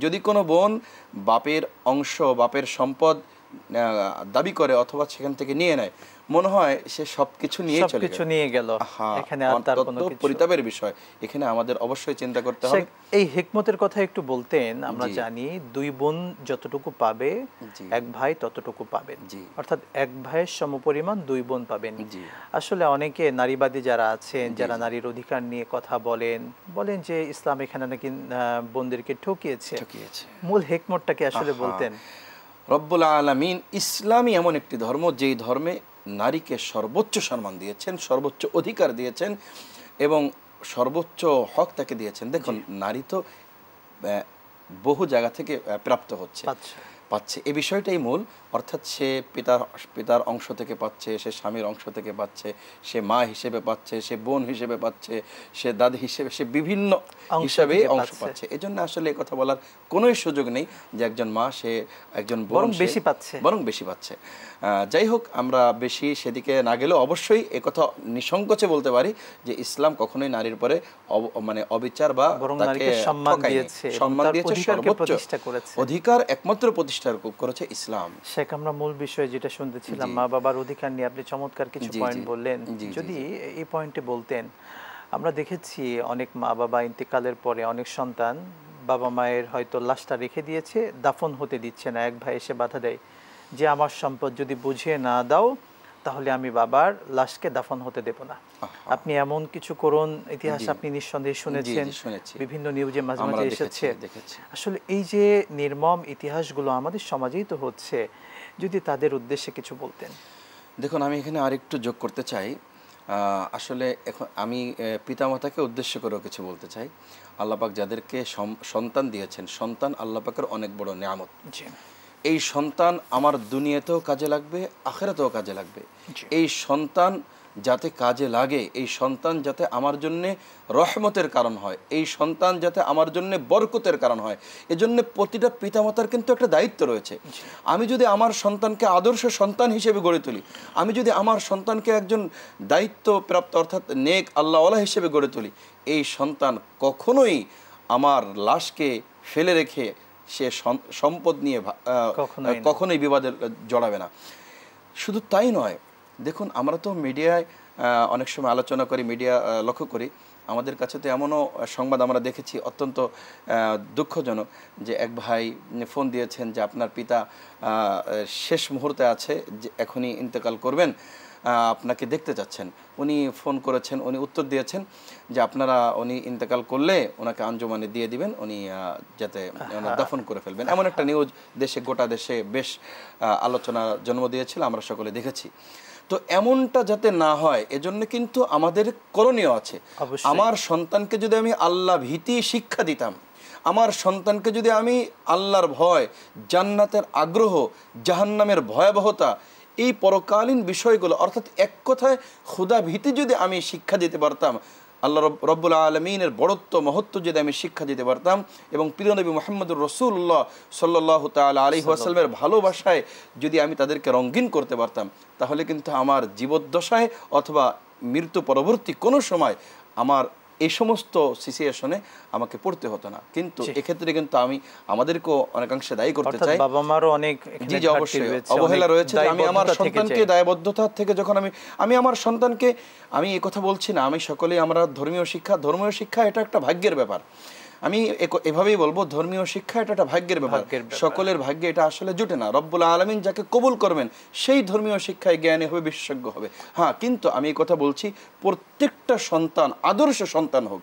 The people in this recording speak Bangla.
যদি কোনো বোন বাপের অংশ বাপের সম্পদ দাবি করে অথবা সেখান থেকে নিয়ে নেয়, মনে হয় সে সবকিছু নিয়ে গেল, এখানে আর তার কোনো কিছু। পরিতাপের বিষয়। এখানে আমাদের অবশ্যই চিন্তা করতে হবে। এই হিকমতের কথা একটু বলতেন। আমরা জানি দুই বোন যতটুকু পাবে এক ভাই ততটুকু পাবেন, অর্থাৎ এক ভাইয়ের সমপরিমাণ দুই বোন পাবেন। আসলে অনেকে নারীবাদী যারা আছেন, যারা নারীর অধিকার নিয়ে কথা বলেন যে ইসলাম এখানে নাকি বোনদেরকে ঠকিয়েছে, মূল হিকমতটাকে আসলে বলতেন। রব্বুল আলামিন ইসলামই এমন একটি ধর্ম যেই ধর্মে নারীকে সর্বোচ্চ সম্মান দিয়েছেন, সর্বোচ্চ অধিকার দিয়েছেন এবং সর্বোচ্চ হক তাকে দিয়েছেন। দেখুন, নারী তো বহু জায়গা থেকে প্রাপ্ত পাচ্ছে, এই বিষয়টাই মূল। অর্থাৎ সে পিতার অংশ থেকে পাচ্ছে, সে স্বামীর অংশ থেকে পাচ্ছে, সে মা হিসেবে পাচ্ছে, সে বোন হিসেবে পাচ্ছে, সে দাদি হিসেবে, সে বিভিন্ন হিসাবে অংশ পাচ্ছে। এই জন্য আসলে এই কথা বলার কোনোই সুযোগ নেই যে একজন মা সে একজন বোন বরং বেশি পাচ্ছে। যাই হোক, আমরা বেশি সেদিকে না গেলেও অবশ্যই একথা নিঃসংকোচে বলতে পারি যে ইসলাম কখনোই নারীর পরে মানে অবিচার বা তাকে সম্মান দিয়েছে, সর্বোচ্চ অধিকার একমাত্র প্রতিষ্ঠা করেছে ইসলাম। শেখ, আমরা মূল বিষয় যেটা শুনতেছিলাম মা বাবার অধিকার নিয়ে, আপনি চমৎকার কিছু পয়েন্ট বললেন। যদি এই পয়েন্টে বলতেন, আমরা দেখেছি অনেক মা বাবা ইন্তেকালের পরে অনেক সন্তান বাবা মায়ের হয়তো লাশটা রেখে দিয়েছে, দাফন হতে দিচ্ছে না। এক ভাই এসে বাধা দেয় যে আমার সম্পদ যদি বুঝিয়ে না দাও তাহলে আমি বাবার লাশকে দাফন হতে দেব না। আপনি এমন কিছু করুন ইতিহাস আপনি নিঃসন্দেহে শুনেছেন, বিভিন্ন নিউজে মাঝে মাঝে এসেছে। আসলে এই যে নির্মম ইতিহাসগুলো আমাদের সমাজেই তো হচ্ছে, যদি তাদের উদ্দেশ্যে কিছু বলতেন। দেখুন, আমি এখানে আরেকটু যোগ করতে চাই। আসলে এখন আমি পিতামাতাকে উদ্দেশ্য করেও কিছু বলতে চাই। আল্লাহ পাক যাদেরকে সন্তান দিয়েছেন, সন্তান আল্লাহ পাকের অনেক বড় নিয়ামত। এই সন্তান আমার দুনিয়াতেও কাজে লাগবে, আখিরাতেও কাজে লাগবে। এই সন্তান যাতে কাজে লাগে, এই সন্তান যাতে আমার জন্যে রহমতের কারণ হয়, এই সন্তান যাতে আমার জন্যে বরকতের কারণ হয়, এজন্য প্রতিটা পিতামাতার কিন্তু একটা দায়িত্ব রয়েছে। আমি যদি আমার সন্তানকে আদর্শ সন্তান হিসেবে গড়ে তুলি, আমি যদি আমার সন্তানকে একজন দায়িত্বপ্রাপ্ত অর্থাৎ নেক আল্লাহওয়ালা হিসেবে গড়ে তুলি, এই সন্তান কখনোই আমার লাশকে ফেলে রেখে সে সম্পদ নিয়ে কখনোই বিবাদে জড়াবে না। শুধু তাই নয়, দেখুন, আমরা তো মিডিয়ায় অনেক সময় আলোচনা করি, মিডিয়া লক্ষ্য করি, আমাদের কাছে তো এমনও সংবাদ আমরা দেখেছি অত্যন্ত দুঃখজনক যে এক ভাই ফোন দিয়েছেন যে আপনার পিতা শেষ মুহূর্তে আছে, যে এখনই ইন্তেকাল করবেন, আপনাকে দেখতে চাচ্ছেন। উনি ফোন করেছেন, উনি উত্তর দিয়েছেন যে উনি ইন্তেকাল করলে ওনাকে আঞ্জুমানে দিয়ে দিবেন, উনি যাতে দাফন করে ফেলবেন। এমন একটা নিউজ গোটা দেশে বেশ আলোচনা জন্ম দিয়েছিল, আমরা সকলে দেখেছি। তো এমনটা যাতে না হয় এজন্য কিন্তু আমাদের করণীয় আছে। আমার সন্তানকে যদি আমি আল্লাহ ভীতি শিক্ষা দিতাম, আমার সন্তানকে যদি আমি আল্লাহর ভয়, জান্নাতের আগ্রহ, জাহান্নামের ভয়াবহতা, এই পরকালীন বিষয়গুলো অর্থাৎ এক কথায় খুদা ভীতি যদি আমি শিক্ষা দিতে পারতাম, আল্লাহ রব্বুল আলমিনের বড়ত্ব মহত্ব যদি আমি শিক্ষা দিতে পারতাম এবং প্রিয় নবী মুহাম্মদুর রাসূলুল্লাহ সাল্লাল্লাহু তাআলা আলাইহি ওয়াসাল্লামের ভালোবাসায় যদি আমি তাদেরকে রঙিন করতে পারতাম, তাহলে কিন্তু আমার জীবদ্দশায় অথবা মৃত্যু পরবর্তী কোনো সময় আমার এই সমস্ত সিচুয়েশনে আমাকে পড়তে হতো না। কিন্তু এক্ষেত্রে কিন্তু আমি আমাদেরকেও অনেকাংশে দায়ী করতে চাই। বাবা মারও অনেক অবহেলা রয়েছে। আমি আমার সন্তানকে দায়বদ্ধতা থেকে যখন আমি আমার সন্তানকে, আমি এই কথা বলছি না, আমি সকলেই আমরা ধর্মীয় শিক্ষা এটা একটা ভাগ্যের ব্যাপার। আমি এভাবেই বলবো, ধর্মীয় শিক্ষা এটা একটা ভাগ্যের ব্যাপার, সকলের ভাগ্যে এটা আসলে জুটে না। রব্বুল আলামিন যাকে কবুল করবেন সেই ধর্মীয় শিক্ষায় জ্ঞানী হবে, বিশেষজ্ঞ হবে। হ্যাঁ, কিন্তু আমি এই কথা বলছি প্রত্যেকটা সন্তান আদর্শ সন্তান হোক,